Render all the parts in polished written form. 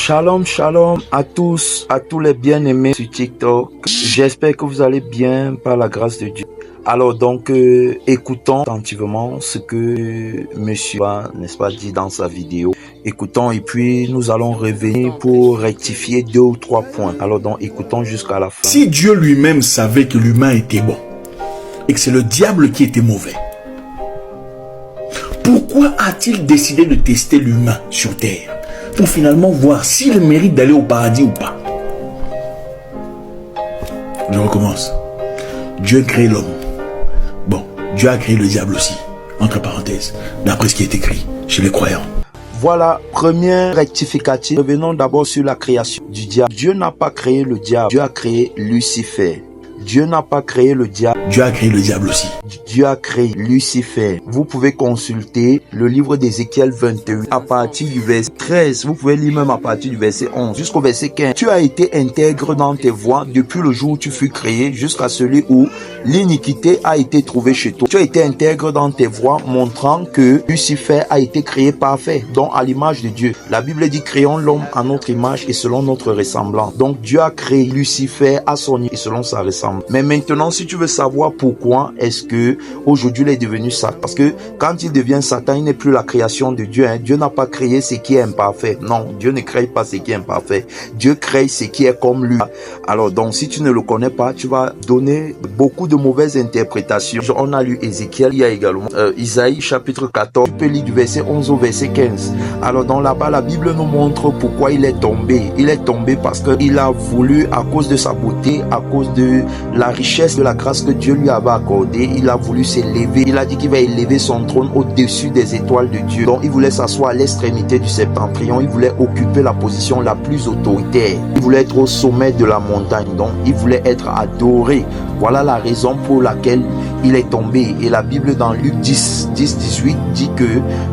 Shalom, shalom à tous les bien-aimés sur TikTok. J'espère que vous allez bien par la grâce de Dieu. Alors donc, écoutons attentivement ce que monsieur va, n'est-ce pas, dit dans sa vidéo. Écoutons et puis nous allons revenir pour rectifier 2 ou 3 points. Alors donc, écoutons jusqu'à la fin. Si Dieu lui-même savait que l'humain était bon et que c'est le diable qui était mauvais, pourquoi a-t-il décidé de tester l'humain sur terre pour finalement voir s'il mérite d'aller au paradis ou pas? Je recommence. Dieu crée l'homme. Bon, Dieu a créé le diable aussi, entre parenthèses, d'après ce qui est écrit chez les croyants. Voilà, première rectificatif. Revenons d'abord sur la création du diable. Dieu n'a pas créé le diable, Dieu a créé Lucifer. Dieu n'a pas créé le diable. Dieu a créé le diable aussi. Dieu a créé Lucifer. Vous pouvez consulter le livre d'Ézéchiel 28 à partir du verset 13. Vous pouvez lire même à partir du verset 11 jusqu'au verset 15. Tu as été intègre dans tes voies depuis le jour où tu fus créé jusqu'à celui où l'iniquité a été trouvée chez toi. Tu as été intègre dans tes voies, montrant que Lucifer a été créé parfait, donc à l'image de Dieu. La Bible dit créons l'homme à notre image et selon notre ressemblance. Donc Dieu a créé Lucifer à son image et selon sa ressemblance. Mais maintenant, si tu veux savoir pourquoi est-ce que aujourd'hui il est devenu Satan, parce que quand il devient Satan, il n'est plus la création de Dieu. Dieu n'a pas créé ce qui est imparfait. Non, Dieu ne crée pas ce qui est imparfait. Dieu crée ce qui est comme lui. Alors donc, si tu ne le connais pas, tu vas donner beaucoup de mauvaises interprétations. On a lu Ézéchiel, il y a également Isaïe chapitre 14. Tu peux lire du verset 11 au verset 15. Alors donc là-bas, la Bible nous montre pourquoi il est tombé. Il est tombé parce qu'il a voulu, à cause de sa beauté, à cause de la richesse de la grâce que Dieu lui avait accordée, il a voulu s'élever. Il a dit qu'il va élever son trône au-dessus des étoiles de Dieu. Donc il voulait s'asseoir à l'extrémité du septentrion. Il voulait occuper la position la plus autoritaire. Il voulait être au sommet de la montagne. Donc il voulait être adoré. Voilà la raison pour laquelle il est tombé. Et la Bible dans Luc 10-18 dit que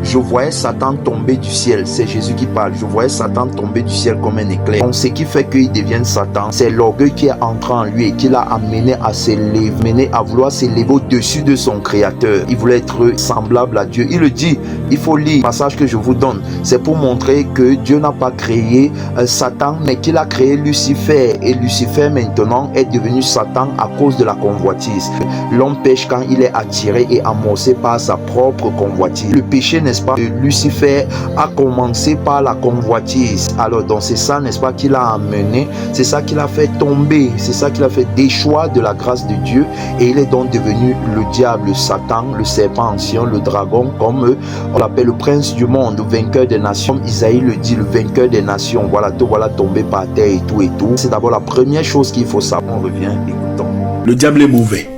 je voyais Satan tomber du ciel. C'est Jésus qui parle. Je voyais Satan tomber du ciel comme un éclair. Donc ce qui fait qu'il devienne Satan, c'est l'orgueil qui est entré en lui et qui l'a amené à s'élever, mené à vouloir s'élever au-dessus de son créateur. Il voulait être semblable à Dieu. Il le dit, il faut lire le passage que je vous donne. C'est pour montrer que Dieu n'a pas créé Satan, mais qu'il a créé Lucifer. Et Lucifer maintenant est devenu Satan à cause de la convoitise. L'homme pêche quand il est attiré et amorcé par sa propre convoitise. Le péché, n'est-ce pas, de Lucifer a commencé par la convoitise. Alors donc c'est ça, n'est-ce pas, qui l'a amené, c'est ça qui l'a fait tomber, c'est ça qui l'a fait déchoir de la grâce de Dieu, et il est donc devenu le diable, Satan, le serpent ancien, le dragon, comme on l'appelle, le prince du monde, le vainqueur des nations. Isaïe le dit, le vainqueur des nations. Voilà, tout voilà tombé par terre et tout et tout. C'est d'abord la première chose qu'il faut savoir. On revient, écoutons. Le diable est mauvais.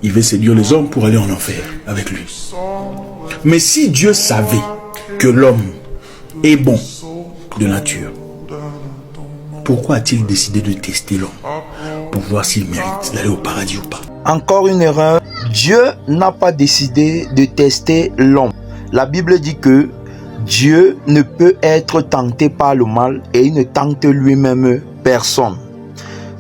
Il veut séduire les hommes pour aller en enfer avec lui. Mais si Dieu savait que l'homme est bon de nature, pourquoi a-t-il décidé de tester l'homme pour voir s'il mérite d'aller au paradis ou pas? Encore une erreur. Dieu n'a pas décidé de tester l'homme. La Bible dit que Dieu ne peut être tenté par le mal et il ne tente lui-même personne.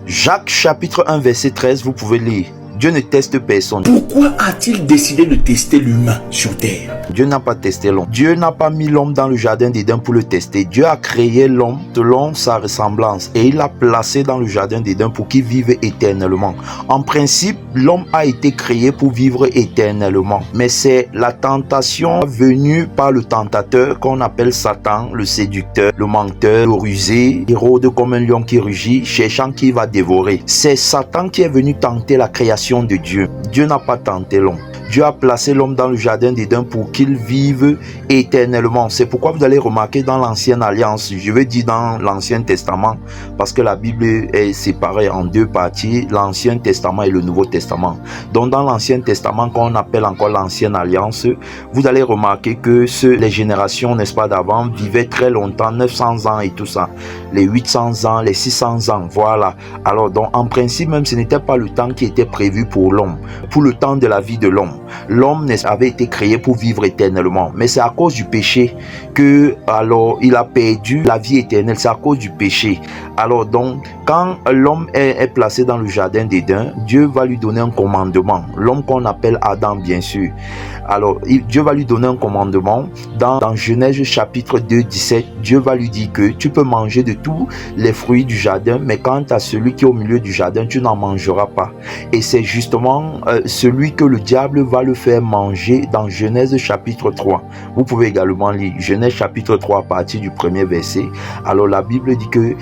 Jacques chapitre 1 verset 13, vous pouvez lire. Dieu ne teste personne. Pourquoi a-t-il décidé de tester l'humain sur terre? Dieu n'a pas testé l'homme. Dieu n'a pas mis l'homme dans le jardin d'Éden pour le tester. Dieu a créé l'homme selon sa ressemblance et il l'a placé dans le jardin d'Éden pour qu'il vive éternellement. En principe, l'homme a été créé pour vivre éternellement. Mais c'est la tentation venue par le tentateur qu'on appelle Satan, le séducteur, le menteur, le rusé, il rôde comme un lion qui rugit, cherchant qui va dévorer. C'est Satan qui est venu tenter la création de Dieu. Dieu n'a pas tenté l'homme. Dieu a placé l'homme dans le jardin d'Éden pour qu'il vive éternellement. C'est pourquoi vous allez remarquer dans l'ancienne alliance, je veux dire dans l'ancien testament, parce que la Bible est séparée en deux parties, l'ancien testament et le nouveau testament. Donc dans l'ancien testament, qu'on appelle encore l'ancienne alliance, vous allez remarquer que les générations, n'est-ce pas, d'avant vivaient très longtemps, 900 ans et tout ça, les 800 ans, les 600 ans, voilà. Alors donc en principe même, ce n'était pas le temps qui était prévu pour l'homme, pour le temps de la vie de l'homme. L'homme avait été créé pour vivre éternellement, mais c'est à cause du péché que alors il a perdu la vie éternelle. C'est à cause du péché. Alors donc, quand l'homme est placé dans le jardin d'Éden, Dieu va lui donner un commandement. L'homme qu'on appelle Adam, bien sûr. Alors, Dieu va lui donner un commandement. Dans Genèse chapitre 2, 17, Dieu va lui dire que tu peux manger de tous les fruits du jardin, mais quant à celui qui est au milieu du jardin, tu n'en mangeras pas. Et c'est justement celui que le diable va le faire manger dans Genèse chapitre 3. Vous pouvez également lire Genèse chapitre 3 à partir du premier verset. Alors, la Bible dit que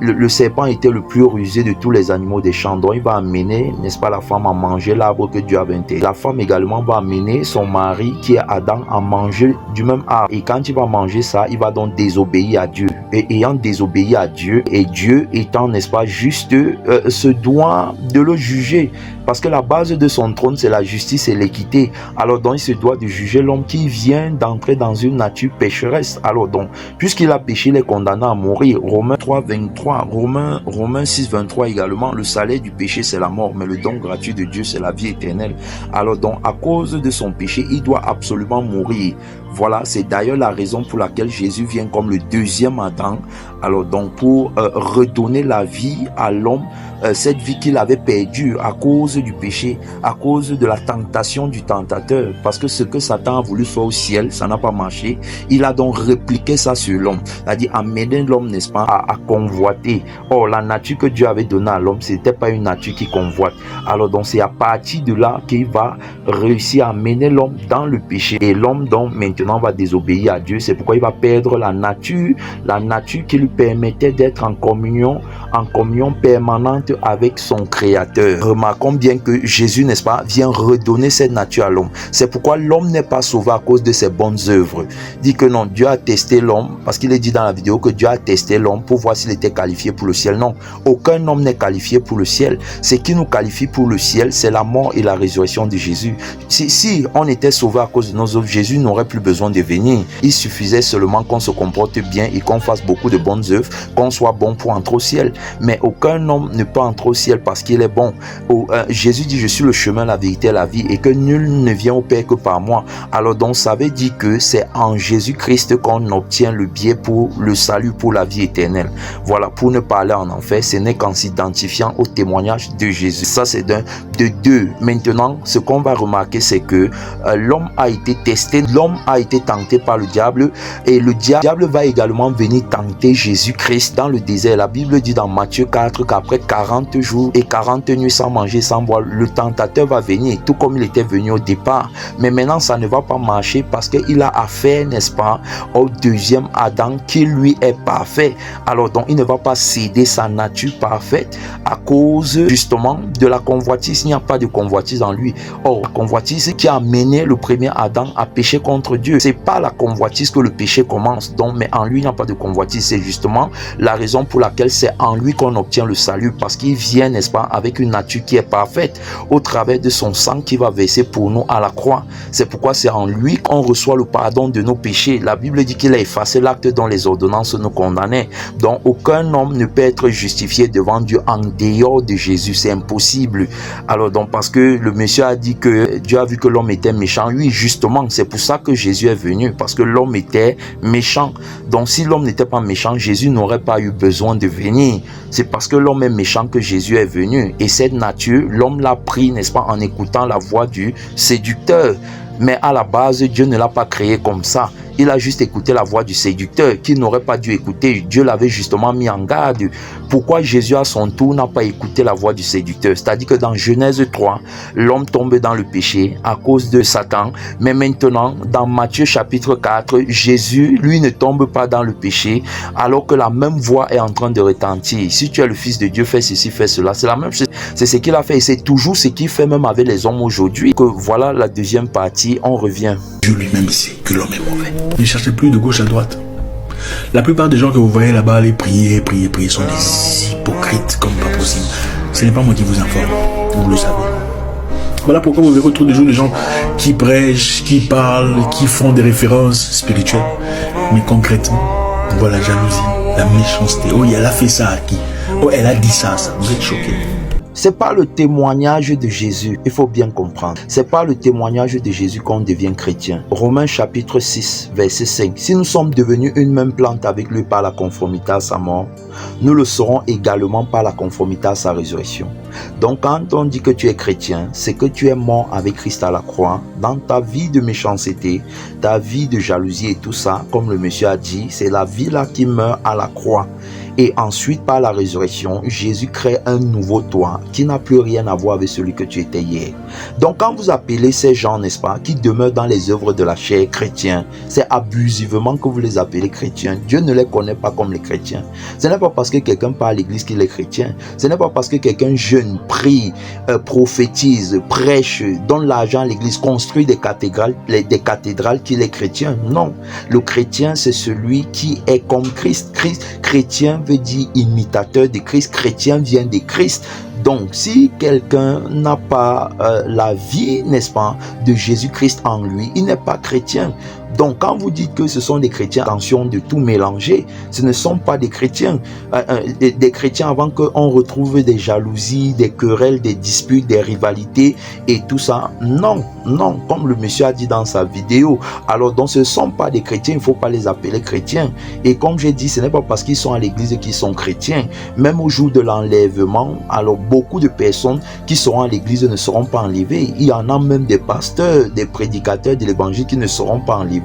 le serpent était le plus rusé de tous les animaux des champs. Donc, il va amener, n'est-ce pas, la femme à manger l'arbre que Dieu avait interdit. La femme également va amener son mari, qui est Adam, à manger du même arbre. Et quand il va manger ça, il va donc désobéir à Dieu. Et ayant désobéi à Dieu, et Dieu étant, n'est-ce pas, juste, se doit de le juger. Parce que la base de son trône, c'est la justice et l'équité. Alors donc, il se doit de juger l'homme qui vient d'entrer dans une nature pécheresse. Alors donc, puisqu'il a péché, il est condamné à mourir. Romains 3, 23, Romains 6, 23 également. Le salaire du péché, c'est la mort, mais le don gratuit de Dieu, c'est la vie éternelle. Alors donc, à cause de son péché, il doit absolument mourir. Voilà, c'est d'ailleurs la raison pour laquelle Jésus vient comme le deuxième Adam. Alors donc, pour redonner la vie à l'homme, cette vie qu'il avait perdue à cause du péché, à cause de la tentation du tentateur. Parce que ce que Satan a voulu faire au ciel, ça n'a pas marché. Il a donc répliqué ça sur l'homme. C'est-à-dire amener l'homme, n'est-ce pas, à convoiter. Or, la nature que Dieu avait donnée à l'homme, c'était pas une nature qui convoite. Alors donc, c'est à partir de là qu'il va réussir à amener l'homme dans le péché. Et l'homme donc maintenant va désobéir à Dieu. C'est pourquoi il va perdre la nature qui lui permettait d'être en communion permanente avec son Créateur. Remarquons bien que Jésus, n'est-ce pas, vient redonner cette nature à l'homme. C'est pourquoi l'homme n'est pas sauvé à cause de ses bonnes œuvres. Dit que non, Dieu a testé l'homme, parce qu'il est dit dans la vidéo que Dieu a testé l'homme pour voir s'il était qualifié pour le ciel. Non, aucun homme n'est qualifié pour le ciel. Ce qui nous qualifie pour le ciel, c'est la mort et la résurrection de Jésus. Si on était sauvé à cause de nos œuvres, Jésus n'aurait plus besoin de venir. Il suffisait seulement qu'on se comporte bien et qu'on fasse beaucoup de bonnes œuvres, qu'on soit bon pour entrer au ciel. Mais aucun homme ne peut entrer au ciel parce qu'il est bon. Jésus dit, je suis le chemin, la vérité et la vie, et que nul ne vient au Père que par moi. Alors donc, ça veut dire que c'est en Jésus-Christ qu'on obtient le biais pour le salut, pour la vie éternelle. Voilà, pour ne pas aller en enfer, ce n'est qu'en s'identifiant au témoignage de Jésus. Ça, c'est d'un. De deux. Maintenant, ce qu'on va remarquer, c'est que l'homme a été testé, l'homme a été tenté par le diable, et le diable va également venir tenter Jésus-Christ dans le désert. La Bible dit dans Matthieu 4 qu'après 40 jours et 40 nuits sans manger, sans boire, le tentateur va venir, tout comme il était venu au départ. Mais maintenant, ça ne va pas marcher parce qu'il a affaire, n'est-ce pas, au deuxième Adam qui lui est parfait. Alors donc, il ne va pas céder sa nature parfaite à cause justement de la convoitise. Il n'y a pas de convoitise en lui. Or, la convoitise qui a amené le premier Adam à pécher contre Dieu. C'est pas la convoitise que le péché commence. Donc, mais en lui, il n'y a pas de convoitise. C'est justement la raison pour laquelle c'est en lui qu'on obtient le salut, parce qu'il vient, n'est-ce pas, avec une nature qui est parfaite au travers de son sang qui va verser pour nous à la croix. C'est pourquoi c'est en lui qu'on reçoit le pardon de nos péchés. La Bible dit qu'il a effacé l'acte dont les ordonnances nous condamnaient. Donc aucun homme ne peut être justifié devant Dieu en dehors de Jésus. C'est impossible. Alors donc, parce que le monsieur a dit que Dieu a vu que l'homme était méchant. Oui, justement, c'est pour ça que Jésus est venu, parce que l'homme était méchant. Donc si l'homme n'était pas méchant, Jésus n'aurait pas eu besoin de venir. C'est parce que l'homme est méchant que Jésus est venu. Et cette nature, l'homme l'a pris, n'est-ce pas, en écoutant la voix du séducteur. Mais à la base, Dieu ne l'a pas créé comme ça. Il a juste écouté la voix du séducteur qu'il n'aurait pas dû écouter. Dieu l'avait justement mis en garde. Pourquoi Jésus à son tour n'a pas écouté la voix du séducteur? C'est-à-dire que dans Genèse 3, l'homme tombe dans le péché à cause de Satan. Mais maintenant, dans Matthieu chapitre 4, Jésus, lui, ne tombe pas dans le péché, alors que la même voix est en train de retentir. Si tu es le Fils de Dieu, fais ceci, fais cela. C'est la même chose. C'est ce qu'il a fait et c'est toujours ce qu'il fait même avec les hommes aujourd'hui. Que voilà la deuxième partie, on revient. Dieu lui-même sait que l'homme est mauvais. Ne cherchez plus de gauche à droite. La plupart des gens que vous voyez là-bas aller prier sont des hypocrites comme pas possible. Ce n'est pas moi qui vous informe, vous le savez. Voilà pourquoi vous verrez autour des jours des gens qui prêchent, qui parlent, qui font des références spirituelles. Mais concrètement, voilà la jalousie, la méchanceté. Oh, elle a fait ça à qui? Oh, elle a dit ça à ça. Vous êtes choqués. C'est pas le témoignage de Jésus, il faut bien comprendre. C'est pas le témoignage de Jésus qu'on devient chrétien. Romains chapitre 6, verset 5. Si nous sommes devenus une même plante avec lui par la conformité à sa mort, nous le serons également par la conformité à sa résurrection. Donc quand on dit que tu es chrétien, c'est que tu es mort avec Christ à la croix. Dans ta vie de méchanceté, ta vie de jalousie et tout ça, comme le monsieur a dit, c'est la vie là qui meurt à la croix. Et ensuite, par la résurrection, Jésus crée un nouveau toi qui n'a plus rien à voir avec celui que tu étais hier. Donc, quand vous appelez ces gens, n'est-ce pas, qui demeurent dans les œuvres de la chair chrétiens, c'est abusivement que vous les appelez chrétiens. Dieu ne les connaît pas comme les chrétiens. Ce n'est pas parce que quelqu'un part à l'église qu'il est chrétien. Ce n'est pas parce que quelqu'un jeûne, prie, prophétise, prêche, donne l'argent à l'église, construit des cathédrales qu'il est chrétien. Non. Le chrétien, c'est celui qui est comme Christ. Chrétien veut dire imitateur de Christ. Chrétien vient de Christ. Donc, si quelqu'un n'a pas la vie, n'est-ce pas, de Jésus-Christ en lui, il n'est pas chrétien. Donc, quand vous dites que ce sont des chrétiens, attention de tout mélanger, ce ne sont pas des chrétiens. Des chrétiens avant qu'on retrouve des jalousies, des querelles, des disputes, des rivalités et tout ça. Non, non, comme le monsieur a dit dans sa vidéo. Alors, donc, ce ne sont pas des chrétiens, il ne faut pas les appeler chrétiens. Et comme j'ai dit, ce n'est pas parce qu'ils sont à l'église qu'ils sont chrétiens. Même au jour de l'enlèvement, alors beaucoup de personnes qui seront à l'église ne seront pas enlevées. Il y en a même des pasteurs, des prédicateurs de l'évangile qui ne seront pas enlevés.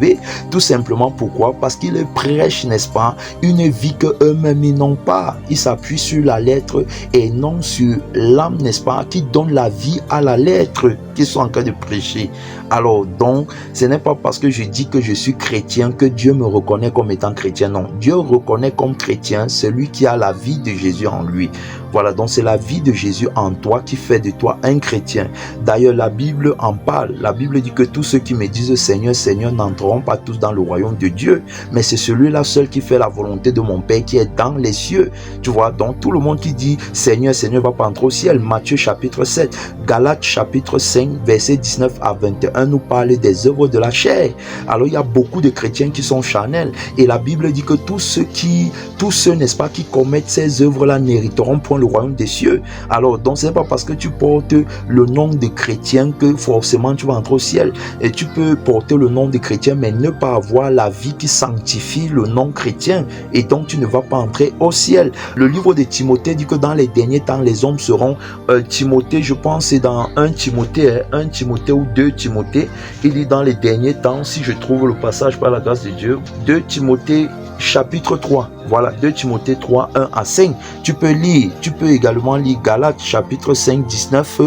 Tout simplement pourquoi? Parce qu'ils prêchent, n'est-ce pas, une vie que eux-mêmes ils n'ont pas. Ils s'appuient sur la lettre et non sur l'âme, n'est-ce pas, qui donne la vie à la lettre qu'ils sont en train de prêcher. Alors donc, ce n'est pas parce que je dis que je suis chrétien que Dieu me reconnaît comme étant chrétien. Non, Dieu reconnaît comme chrétien celui qui a la vie de Jésus en lui. Voilà, donc c'est la vie de Jésus en toi qui fait de toi un chrétien. D'ailleurs, la Bible en parle. La Bible dit que tous ceux qui me disent Seigneur, Seigneur n'entreront pas tous dans le royaume de Dieu. Mais c'est celui-là seul qui fait la volonté de mon Père qui est dans les cieux. Tu vois, donc tout le monde qui dit Seigneur, Seigneur va pas entrer au ciel. Matthieu chapitre 7, Galates chapitre 5, verset 19 à 21 nous parle des œuvres de la chair. Alors il y a beaucoup de chrétiens qui sont charnels. Et la Bible dit que tous ceux, n'est-ce pas, qui commettent ces œuvres-là n'hériteront point le royaume des cieux. Alors, donc, ce n'est pas parce que tu portes le nom de chrétien que forcément tu vas entrer au ciel. Et tu peux porter le nom de chrétien, mais ne pas avoir la vie qui sanctifie le nom chrétien. Et donc, tu ne vas pas entrer au ciel. Le livre de Timothée dit que dans les derniers temps, les hommes seront... Timothée, je pense, c'est dans 1 Timothée ou 2 Timothée. Il dit dans les derniers temps, si je trouve le passage par la grâce de Dieu, 2 Timothée chapitre 3, voilà, 2 Timothée 3, 1 à 5. Tu peux également lire Galates chapitre 5, 19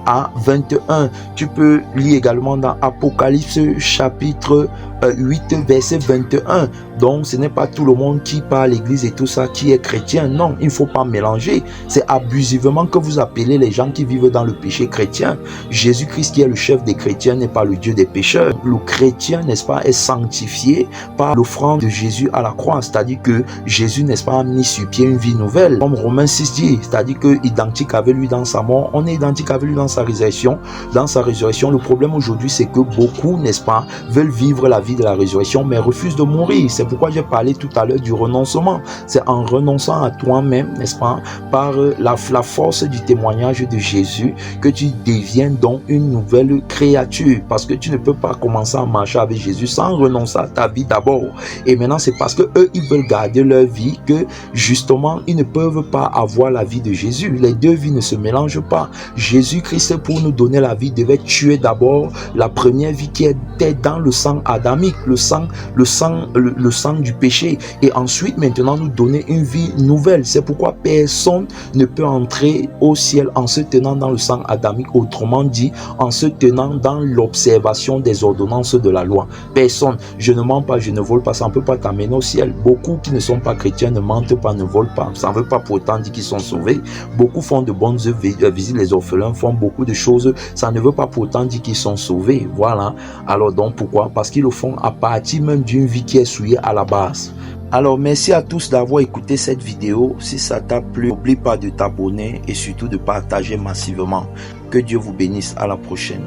à 21. Tu peux lire également dans Apocalypse chapitre 8, verset 21. Donc, ce n'est pas tout le monde qui part à l'église et tout ça qui est chrétien. Non, il ne faut pas mélanger. C'est abusivement que vous appelez les gens qui vivent dans le péché chrétien. Jésus-Christ qui est le chef des chrétiens n'est pas le Dieu des pécheurs. Le chrétien, n'est-ce pas, est sanctifié par l'offrande de Jésus à la croix. C'est-à-dire que Jésus, n'est-ce pas, a mis sur pied une vie nouvelle. Comme Romains 6 dit, c'est-à-dire que identique avec lui dans sa mort, on est identique avec lui dans sa résurrection. Dans sa résurrection, le problème aujourd'hui, c'est que beaucoup, n'est-ce pas, veulent vivre la vie de la résurrection, mais refusent de mourir. C'est pourquoi j'ai parlé tout à l'heure du renoncement. C'est en renonçant à toi-même, n'est-ce pas, par la force du témoignage de Jésus, que tu deviens donc une nouvelle créature. Parce que tu ne peux pas commencer à marcher avec Jésus sans renoncer à ta vie d'abord. Et maintenant, c'est parce que eux, ils veulent garder leur vie que, justement, ils ne peuvent pas avoir la vie de Jésus. Les deux vies ne se mélangent pas. Jésus-Christ, pour nous donner la vie, devait tuer d'abord la première vie qui était dans le sang adamique, le sang du péché, et ensuite maintenant nous donner une vie nouvelle. C'est pourquoi personne ne peut entrer au ciel en se tenant dans le sang adamique, autrement dit en se tenant dans l'observation des ordonnances de la loi. Personne. Je ne mens pas, je ne vole pas, ça ne peut pas t'amener au ciel. Beaucoup qui ne sont pas chrétiens ne mentent pas, ne volent pas, ça ne veut pas pourtant dire qu'ils sont sauvés. Beaucoup font de bonnes œuvres, visitent les orphelins, font beaucoup de choses, ça ne veut pas pourtant dire qu'ils sont sauvés. Voilà. Alors donc pourquoi? Parce qu'ils le font à partir même d'une vie qui est souillée à la base. Alors merci à tous d'avoir écouté cette vidéo. Si ça t'a plu, n'oublie pas de t'abonner et surtout de partager massivement. Que Dieu vous bénisse. À la prochaine.